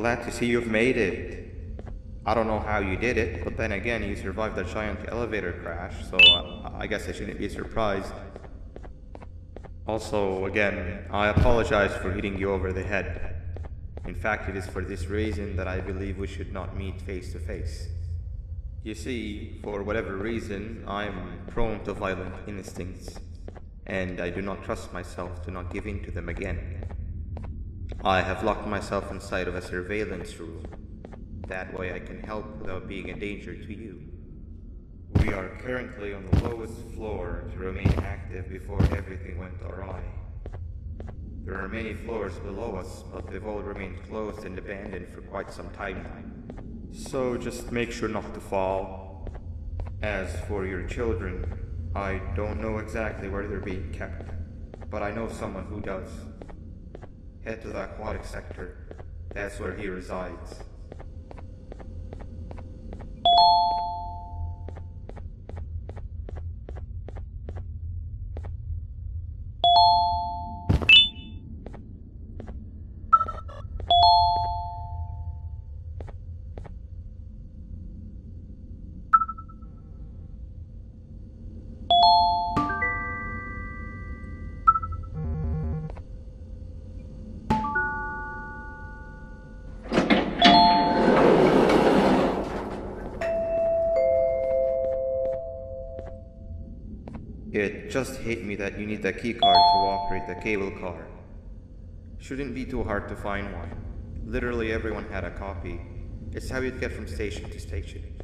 Glad to see you've made it. I don't know how you did it, but then again, you survived a giant elevator crash, so I guess I shouldn't be surprised. Also, again, I apologize for hitting you over the head. In fact, it is for this reason that I believe we should not meet face to face. You see, for whatever reason, I'm prone to violent instincts, and I do not trust myself to not give in to them again. I have locked myself inside of a surveillance room. That way I can help without being a danger to you. We are currently on the lowest floor to remain active before everything went awry. There are many floors below us, but they've all remained closed and abandoned for quite some time now. So just make sure not to fall. As for your children, I don't know exactly where they're being kept, but I know someone who does. Head to the aquatic sector. That's where he resides. It just hit me that you need the keycard to operate the cable car. Shouldn't be too hard to find one. Literally everyone had a copy. It's how you'd get from station to station.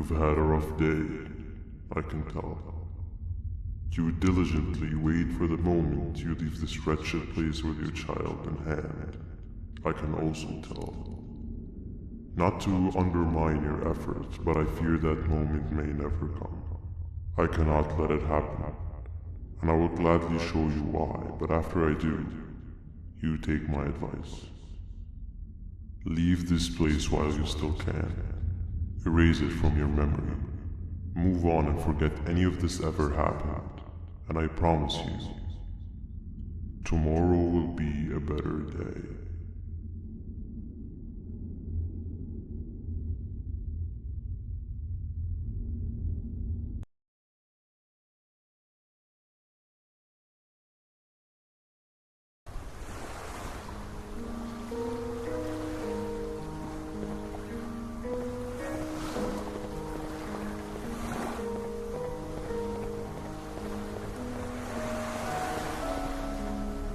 You've had a rough day, I can tell. You diligently wait for the moment you leave this wretched place with your child in hand. I can also tell. Not to undermine your efforts, but I fear that moment may never come. I cannot let it happen, and I will gladly show you why, but after I do, you take my advice. Leave this place while you still can. Erase it from your memory. Move on and forget any of this ever happened, and I promise you, tomorrow will be a better day.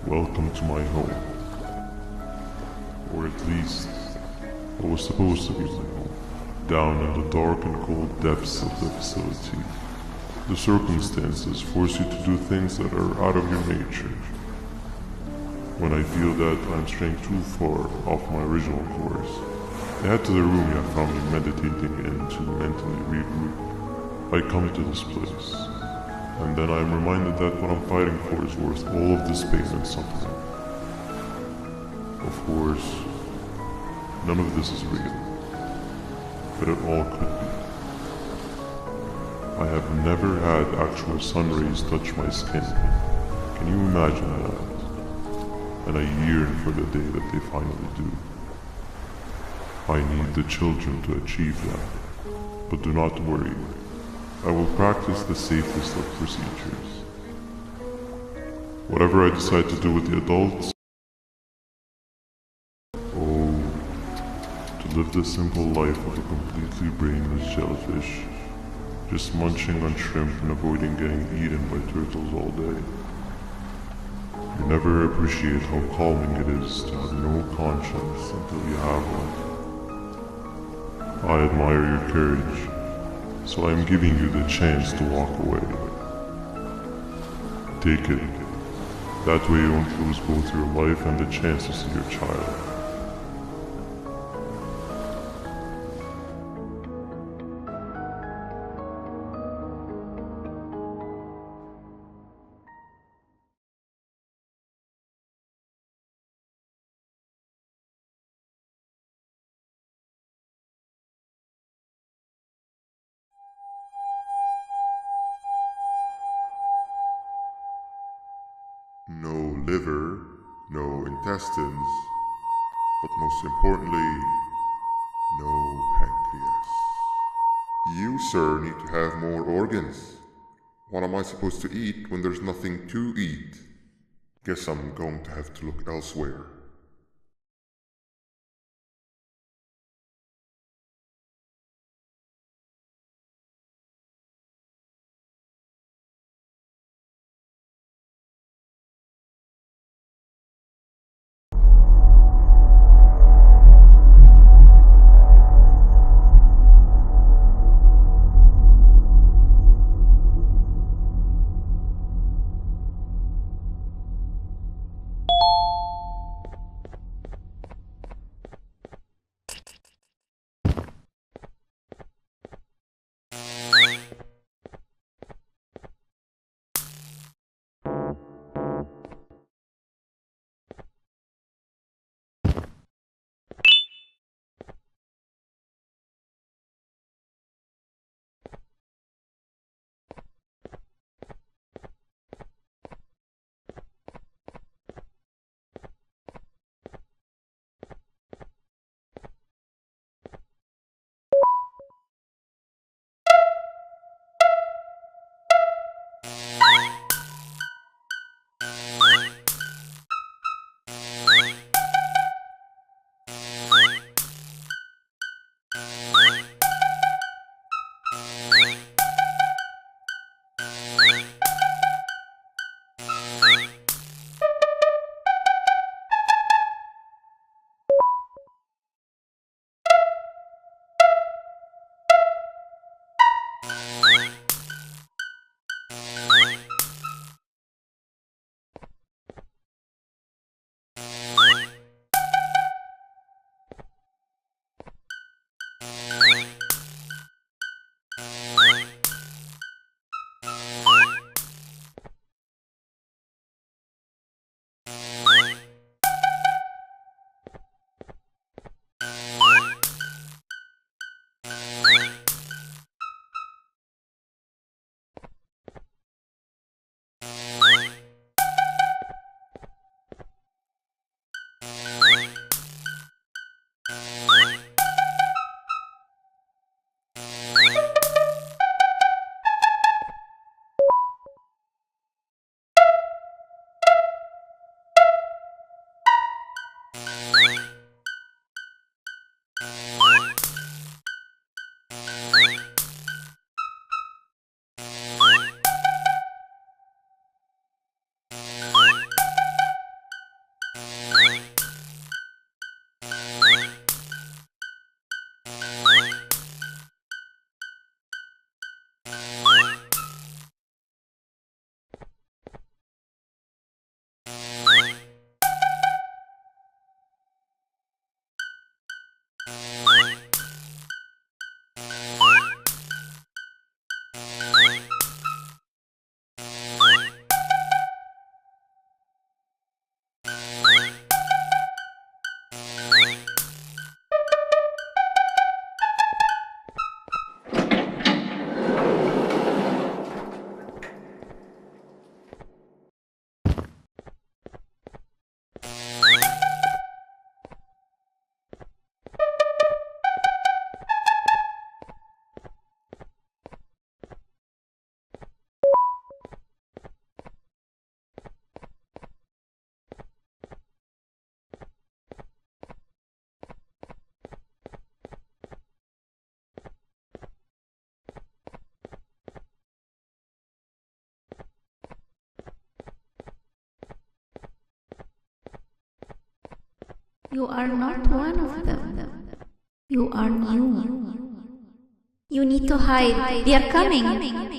Welcome to my home. Or at least, what was supposed to be my home. Down in the dark and cold depths of the facility, the circumstances force you to do things that are out of your nature. When I feel that I'm straying too far off my original course, I head to the room you have found me meditating in to mentally regroup. I come to this place, and then I'm reminded that what I'm fighting for is worth all of this pain and suffering. Of course, none of this is real, but it all could be. I have never had actual sun rays touch my skin. Can you imagine that? And I yearn for the day that they finally do. I need the children to achieve that, but do not worry. I will practice the safest of procedures. Whatever I decide to do with the adults, to live the simple life of a completely brainless shellfish, just munching on shrimp and avoiding getting eaten by turtles all day. You never appreciate how calming it is to have no conscience until you have one. I admire your courage, so I am giving you the chance to walk away. Take it. That way you won't lose both your life and the chance to see your child. No liver, no intestines, but most importantly, no pancreas. You, sir, need to have more organs. What am I supposed to eat when there's nothing to eat? Guess I'm going to have to look elsewhere. You are not one of them. You are new. You need to hide. They are coming.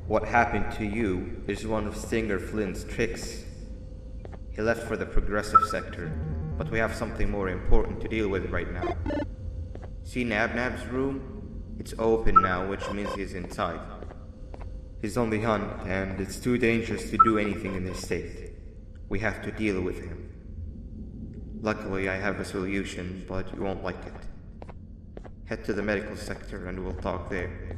What happened to you is one of Stinger Flynn's tricks. He left for the progressive sector, but we have something more important to deal with right now. See Nabnab's room? It's open now, which means he's inside. He's on the hunt, and it's too dangerous to do anything in this state. We have to deal with him. Luckily, I have a solution, but you won't like it. Head to the medical sector and we'll talk there.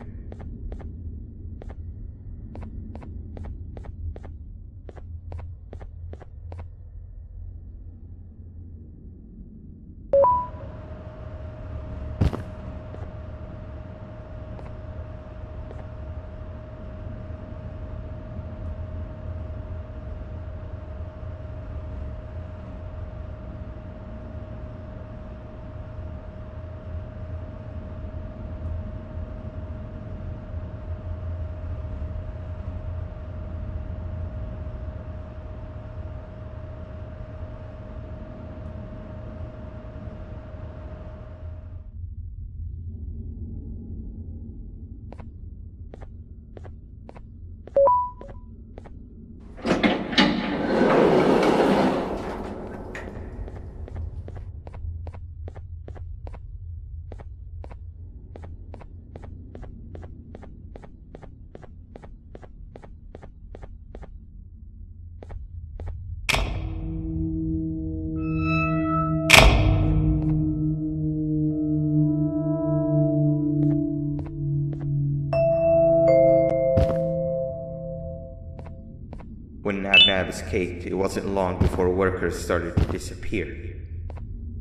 Nab escaped, it wasn't long before workers started to disappear.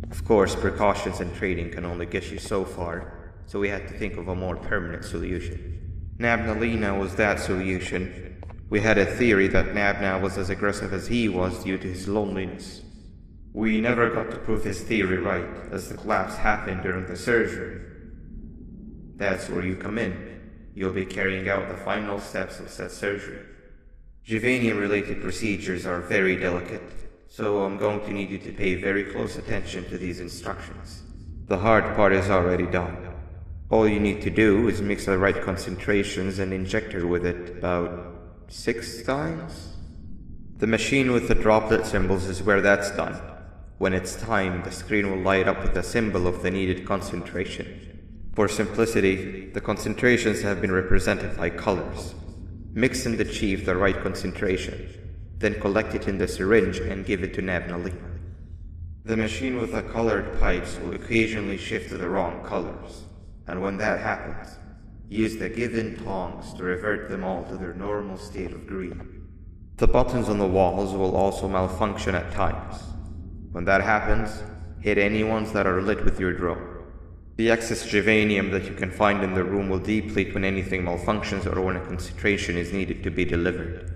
Of course, precautions and trading can only get you so far, so we had to think of a more permanent solution. Nabnalina was that solution. We had a theory that Nabna was as aggressive as he was due to his loneliness. We never got to prove his theory right, as the collapse happened during the surgery. That's where you come in. You'll be carrying out the final steps of said surgery. Juvanium-related procedures are very delicate, so I'm going to need you to pay very close attention to these instructions. The hard part is already done. All you need to do is mix the right concentrations and inject her with it about 6 times. The machine with the droplet symbols is where that's done. When it's time, the screen will light up with the symbol of the needed concentration. For simplicity, the concentrations have been represented by colors. Mix and achieve the right concentration, then collect it in the syringe and give it to Nabnalina. The machine with the colored pipes will occasionally shift to the wrong colors, and when that happens, use the given tongs to revert them all to their normal state of green. The buttons on the walls will also malfunction at times. When that happens, hit any ones that are lit with your drone. The excess juvanium that you can find in the room will deplete when anything malfunctions or when a concentration is needed to be delivered.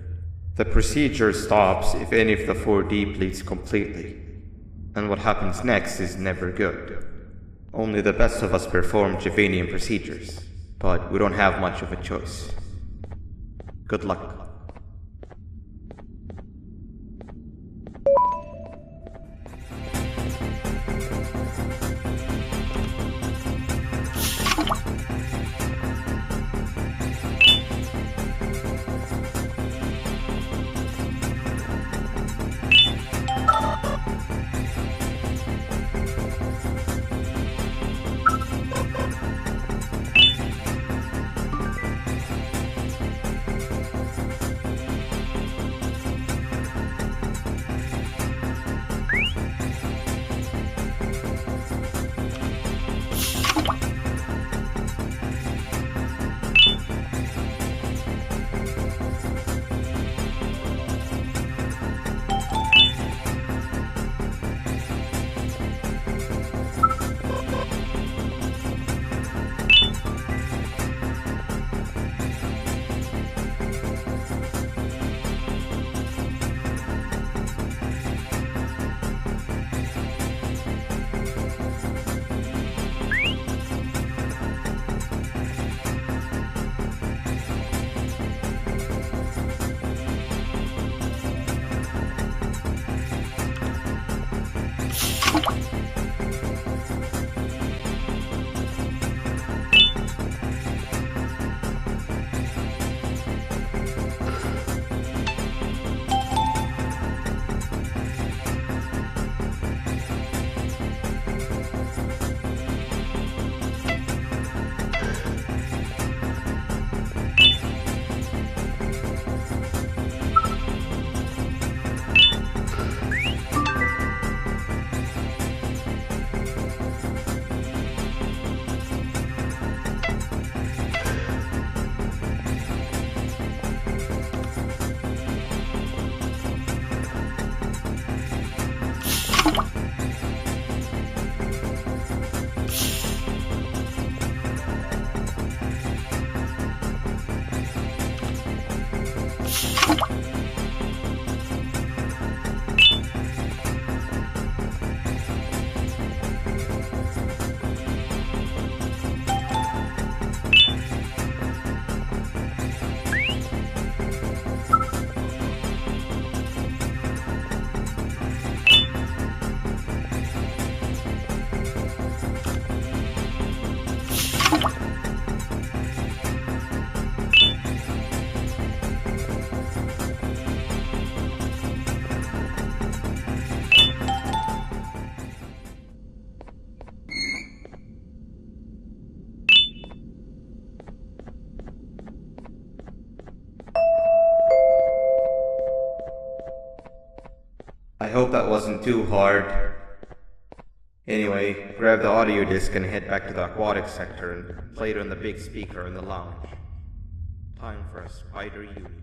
The procedure stops if any of the 4 depletes completely, and what happens next is never good. Only the best of us perform juvanium procedures, but we don't have much of a choice. Good luck. I hope that wasn't too hard. Anyway, grab the audio disc and head back to the aquatic sector and play it on the big speaker in the lounge. Time for a spider union.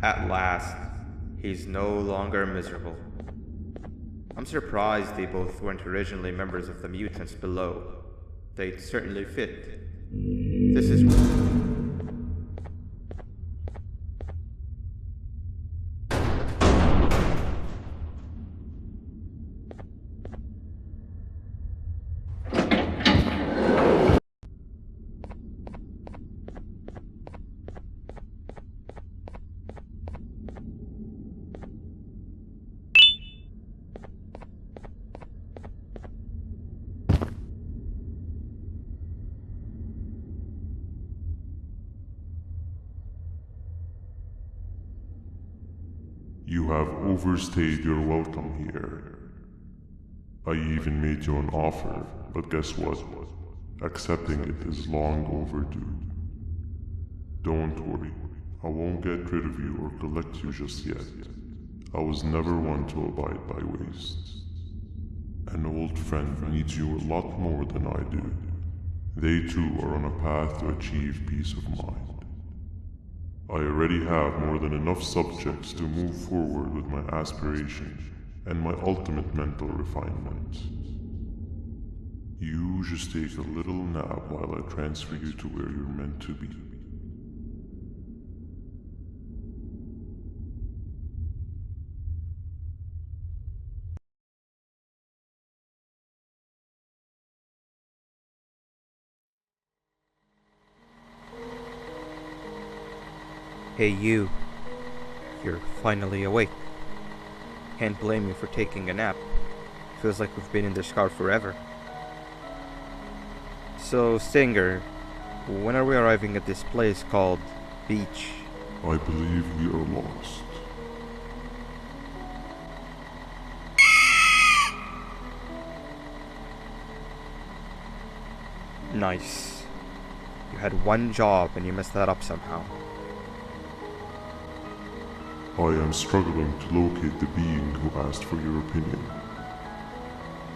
At last, he's no longer miserable. I'm surprised they both weren't originally members of the mutants below. They'd certainly fit. This is... You have overstayed your welcome here. I even made you an offer, but guess what? Accepting it is long overdue. Don't worry, I won't get rid of you or collect you just yet. I was never one to abide by waste. An old friend needs you a lot more than I do. They too are on a path to achieve peace of mind. I already have more than enough subjects to move forward with my aspiration and my ultimate mental refinement. You just take a little nap while I transfer you to where you're meant to be. Hey you. You're finally awake. Can't blame you for taking a nap. Feels like we've been in this car forever. So, Stinger, when are we arriving at this place called Beach? I believe we are lost. Nice. You had one job and you messed that up somehow. I am struggling to locate the being who asked for your opinion.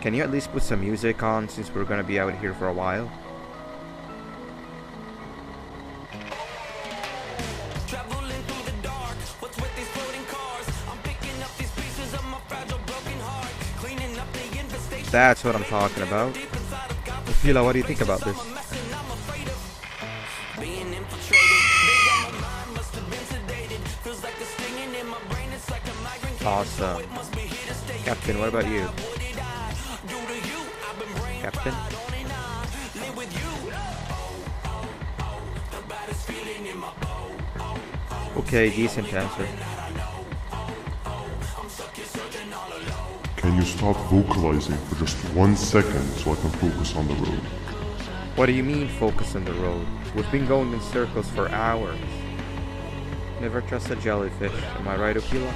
Can you at least put some music on since we're gonna be out here for a while? Traveling through the dark, what's with these floating cars? I'm picking up these pieces of my fragile broken heart, cleaning up the infestation. That's what I'm talking about. Fila, what do you think about this? Being infiltrated, they got my mind, must have been sedated. Feels like a stinging in my brain, it's like a migraine. Awesome. Captain, what about you? Captain? Okay, decent answer. Can you stop vocalizing for just 1 second so I can focus on the road? What do you mean focus on the road? We've been going in circles for hours. Never trust a jellyfish, am I right, Okila?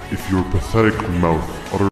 If your pathetic mouth utters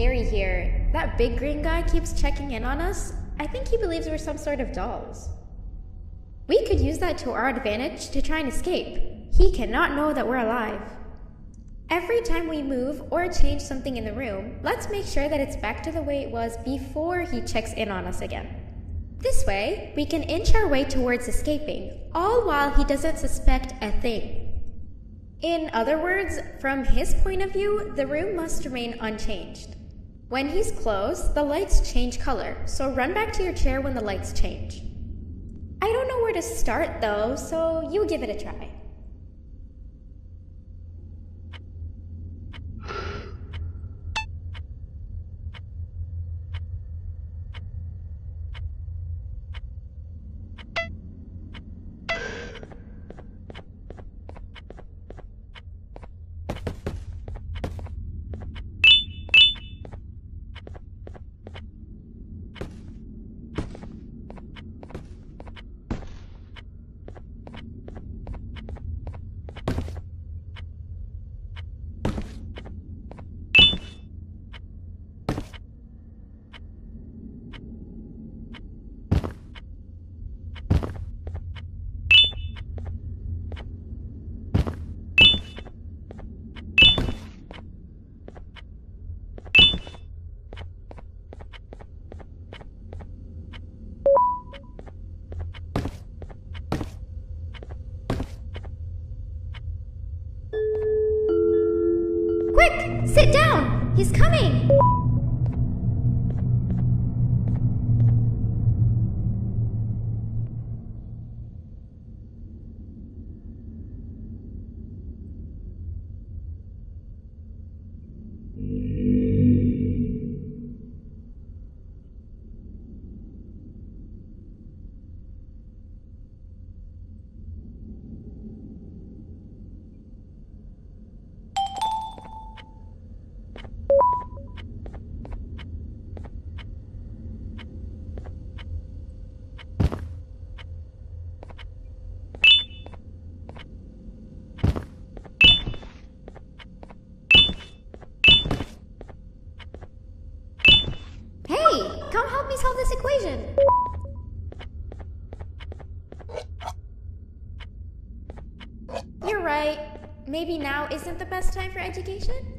Carrie here. That big green guy keeps checking in on us. I think he believes we're some sort of dolls. We could use that to our advantage to try and escape. He cannot know that we're alive. Every time we move or change something in the room, let's make sure that it's back to the way it was before he checks in on us again. This way, we can inch our way towards escaping, all while he doesn't suspect a thing. In other words, from his point of view, the room must remain unchanged. When he's close, the lights change color, so run back to your chair when the lights change. I don't know where to start though, so you give it a try. Quick! Sit down! He's coming! Hey, come help me solve this equation. You're right. Maybe now isn't the best time for education?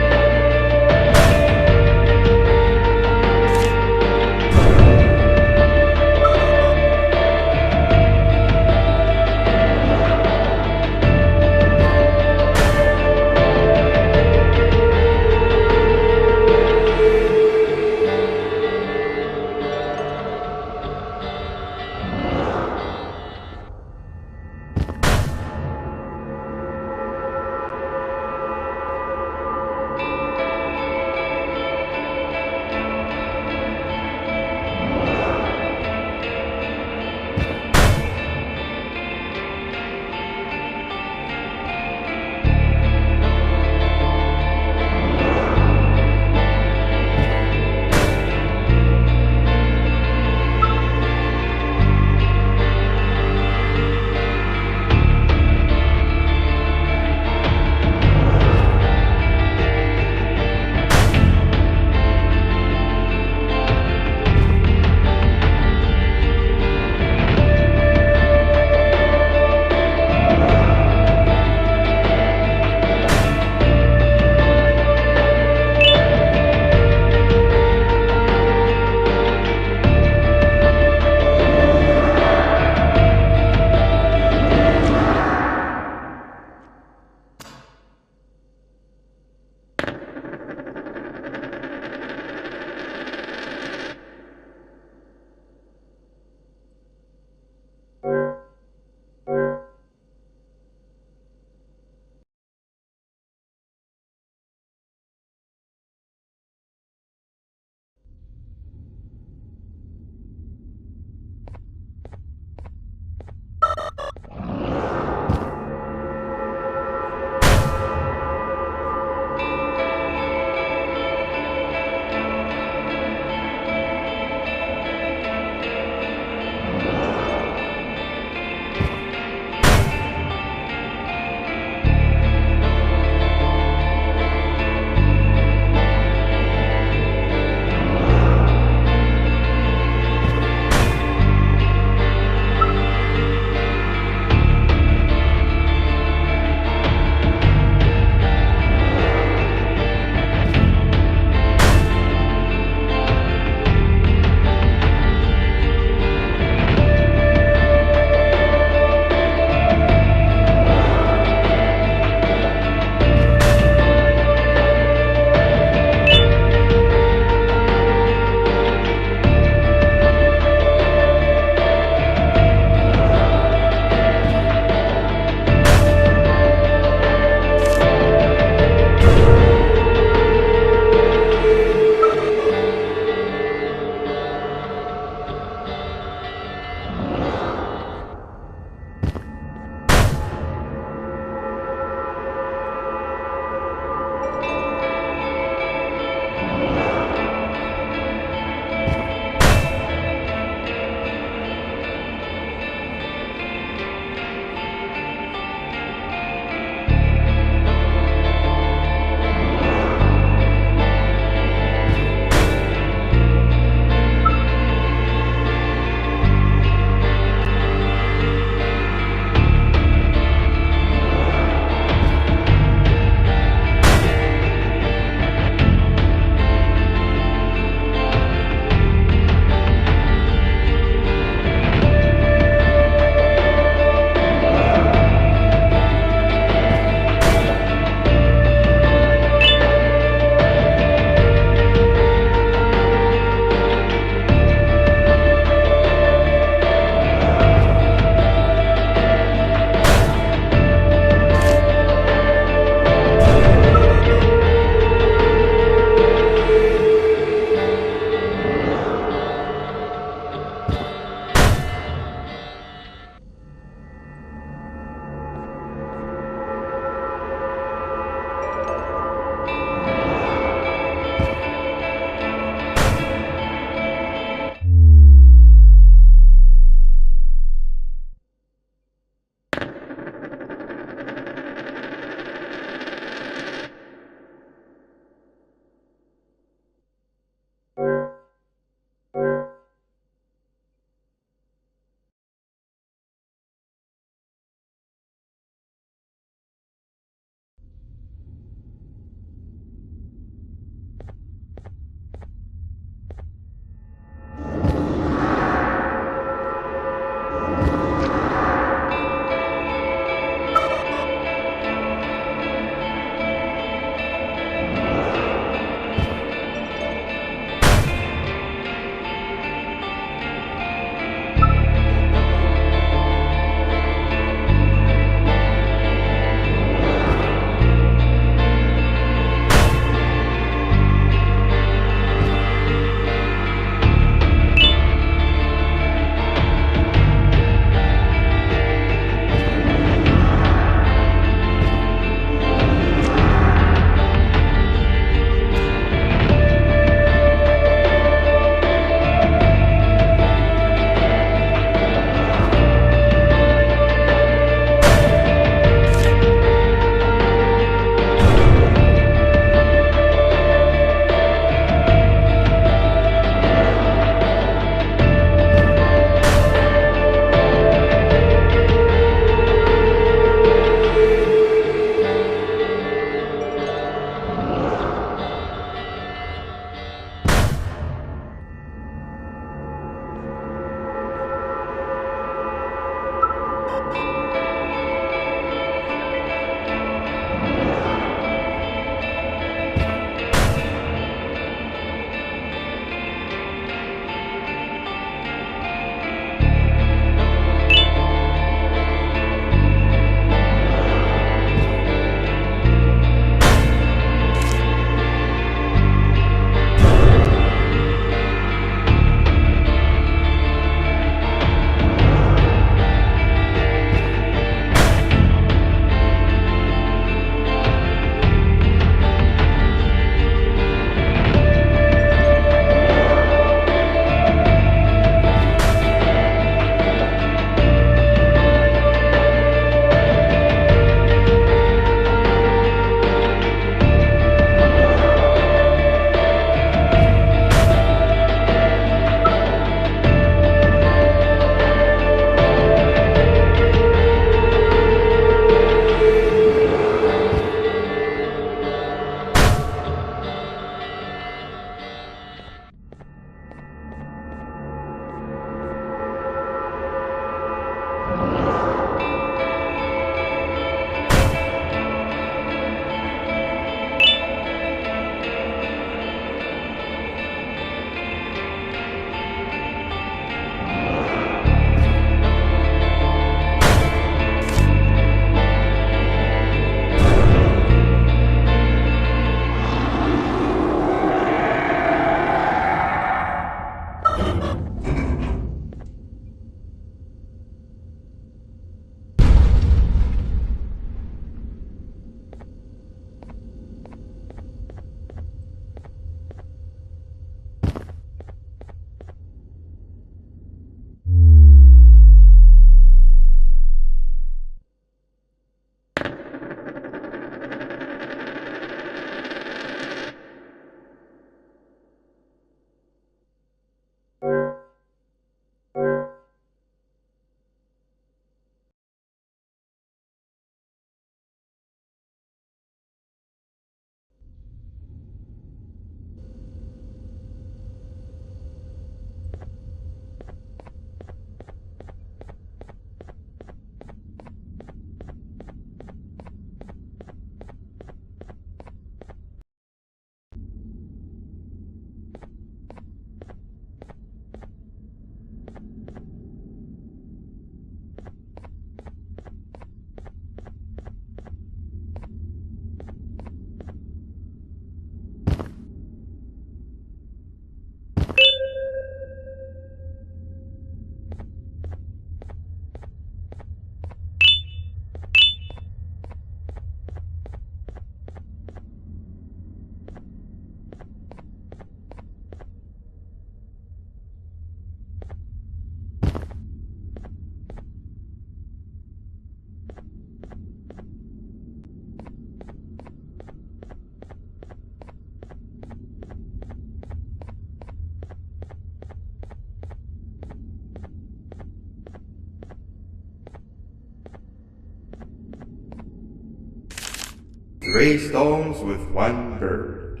Three stones with one bird.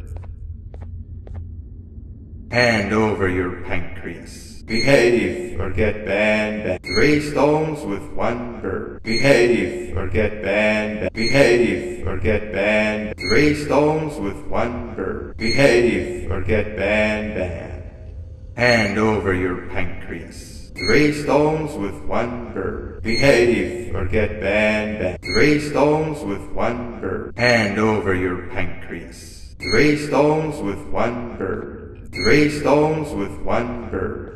Hand over your pancreas. Behave or get banned. Three stones with one bird. Behave or get banned. Behave or get banned. Three stones with one bird. Behave or get banned. Hand over your pancreas. Three stones with one bird. Behave or get banned. Three stones with one bird. Hand over your pancreas. Three stones with one bird. Three stones with one bird.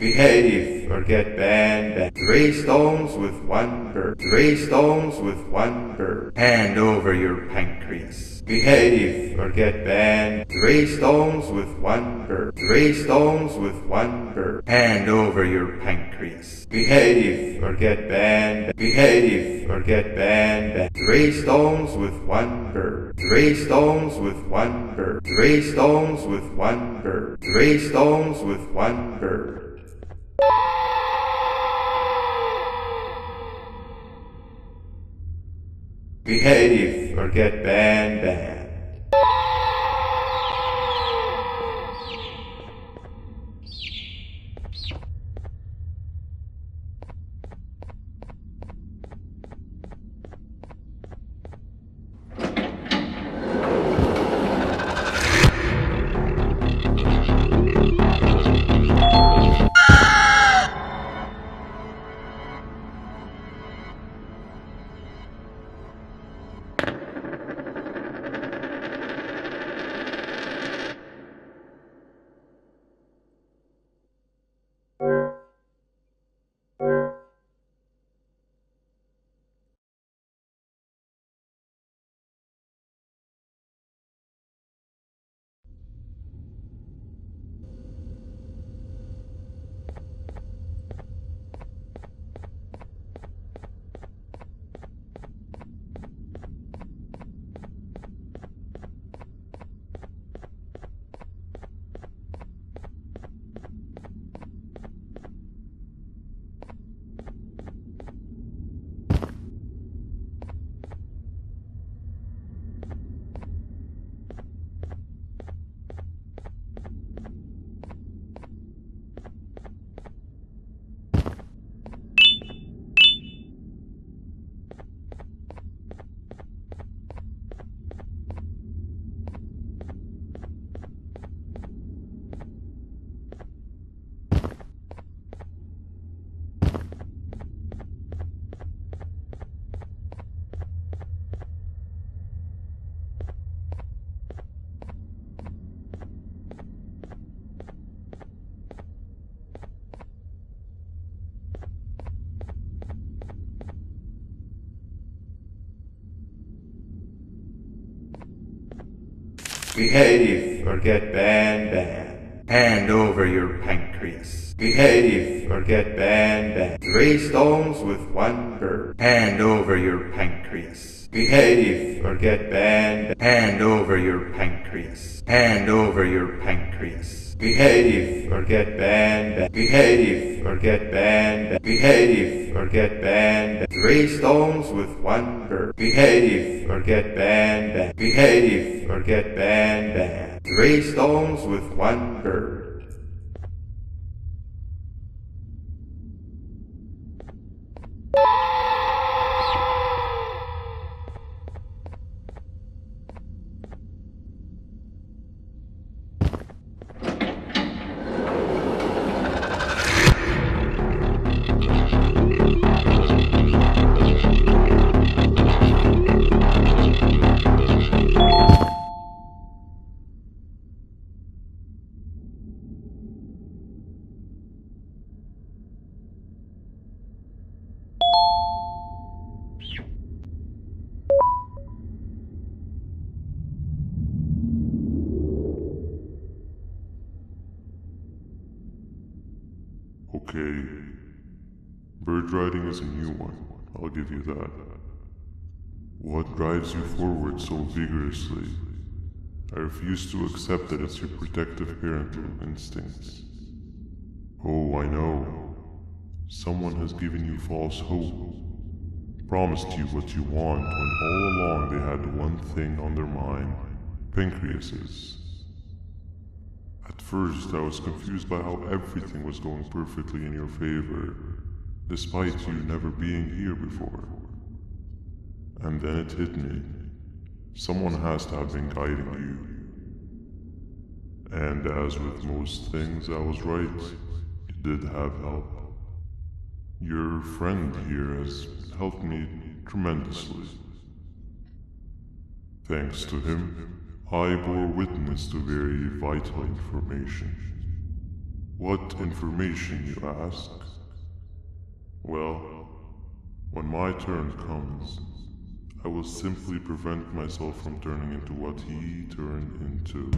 Behave or get banned. 3 stones with 1 bird. 3 stones with 1 bird. Hand over your pancreas. Behave or get banned. 3 stones with 1 bird. 3 stones with 1 bird. Hand over your pancreas. Behave or get banned. Behave or get banned. 3 stones with 1 bird. 3 stones with 1 bird. 3 stones with 1 bird. 3 stones with 1 bird. Behave or get banned. Behave or get banned. Hand over your pancreas. Behave or get banned. 3 stones with 1 bird. Hand over your pancreas. Behave or get banned. Hand over your pancreas. Hand over your pancreas. Behave or get banned. Behave or get banned. Behave or get banned. 3 stones with 1 bird. Behave or get banned. Behave or get banned. 3 stones with 1 bird. Okay. Bird riding is a new one, I'll give you that. What drives you forward so vigorously? I refuse to accept that it's your protective parental instincts. Oh, I know. Someone has given you false hope. Promised you what you want when all along they had one thing on their mind. Pancreases. At first, I was confused by how everything was going perfectly in your favor, despite you never being here before. And then it hit me. Someone has to have been guiding you. And as with most things, I was right. You did have help. Your friend here has helped me tremendously. Thanks to him, I bore witness to very vital information. What information, you ask? Well, when my turn comes, I will simply prevent myself from turning into what he turned into.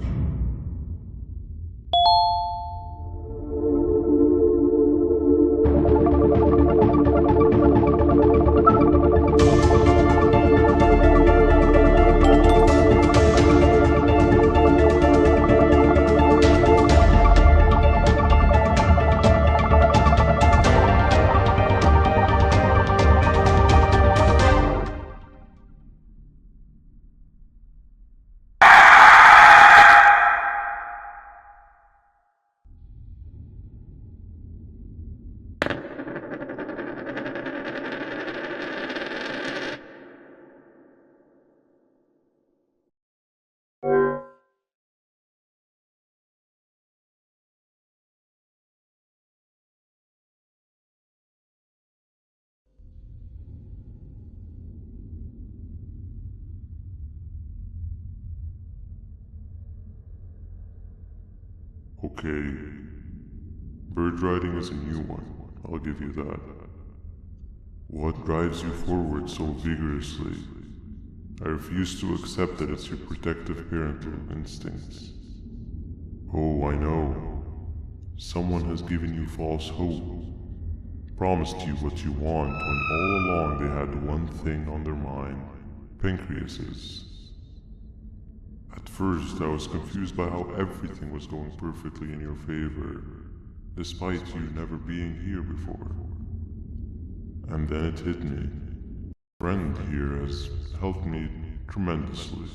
Okay, bird riding is a new one, I'll give you that. What drives you forward so vigorously? I refuse to accept that it's your protective parental instincts. Oh, I know. Someone has given you false hope, promised you what you want when all along they had one thing on their mind, pancreases. At first, I was confused by how everything was going perfectly in your favor, despite you never being here before. And then it hit me. A friend here has helped me tremendously.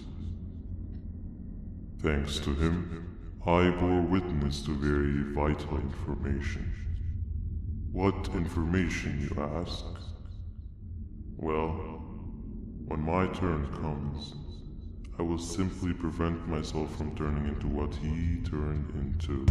Thanks to him, I bore witness to very vital information. What information, you ask? Well, when my turn comes, I will simply prevent myself from turning into what he turned into.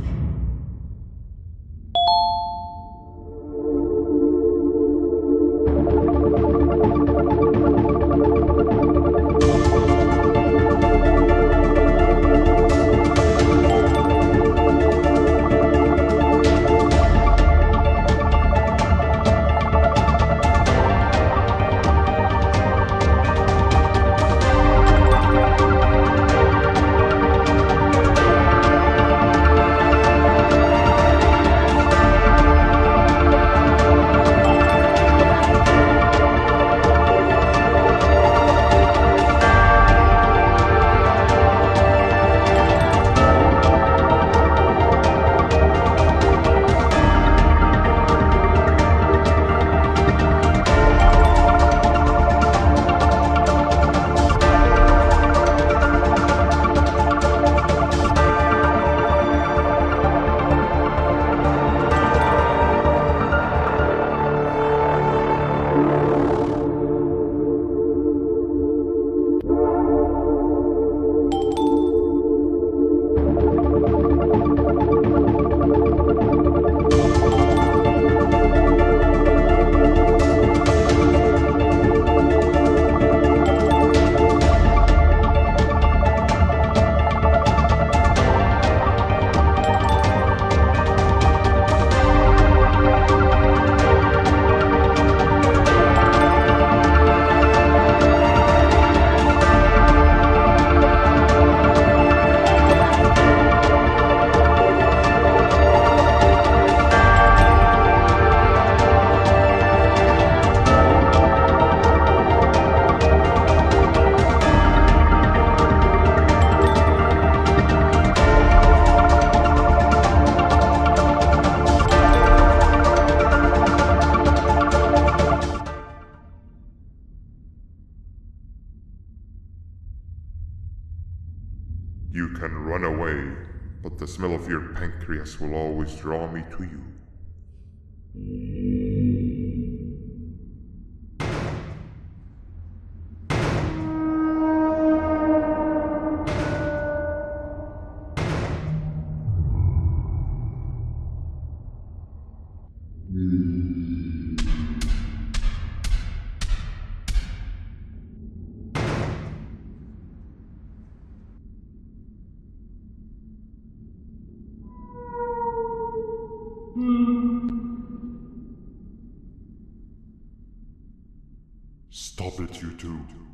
You can run away, but the smell of your pancreas will always draw me to you. Stop it, you two.